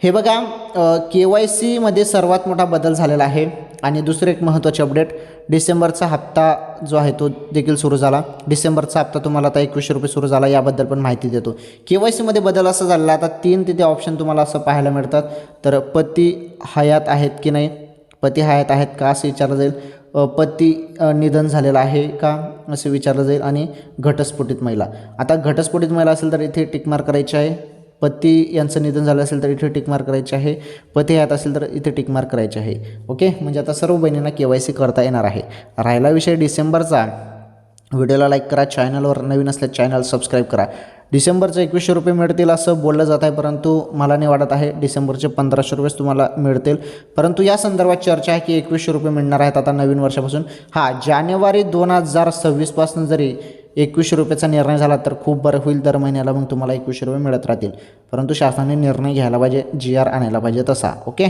हे बघा KYCमध्ये सर्वात मोठा बदल झालेला आहे आणि दुसरं एक महत्त्वाचे अपडेट, डिसेंबरचा हप्ता जो आहे तो देखील सुरू झाला. डिसेंबरचा हप्ता तुम्हाला आता 2100 रुपये सुरू झाला, याबद्दल पण माहिती देतो. KYCमध्ये बदल असा झालेला, आता 3 तिथे ऑप्शन तुम्हाला असं पाहायला मिळतात. तर पती हयात आहेत की नाही, पती हयात आहेत का असं विचारलं जाईल, पती निधन झालेलं आहे का असं विचारलं जाईल, आणि घटस्फोटित महिला. आता घटस्फोटित महिला असेल तर इथे टिक मार्क करायची आहे, पती यांचं निधन झालं असेल तर इथे टिक मार्क करायचे आहे, पती हयात असेल तर इथे टिक मार्क करायचे आहे. ओके, म्हणजे आता सर्व बहिणींना KYC करता येणार आहे. राहिला विषय डिसेंबरचा, व्हिडिओला लाईक करा, चॅनलवर नवीन असल्यास चॅनल सबस्क्राईब करा. डिसेंबरचे 2100 रुपये मिळतील असं बोललं जात आहे, परंतु मला नाही वाटत आहे. डिसेंबरचे 1500 रुपयेच तुम्हाला मिळतील, परंतु या संदर्भात चर्चा आहे की 2100 रुपये मिळणार आहेत आता नवीन वर्षापासून. जानेवारी 2026 पासून जरी 2100 रुपयाचा निर्णय झाला तर खूप बरं होईल. दर महिन्याला मग तुम्हाला 2100 रुपये मिळत राहतील, परंतु शासनाने निर्णय घ्यायला पाहिजे, GR आणायला पाहिजे तसा. ओके.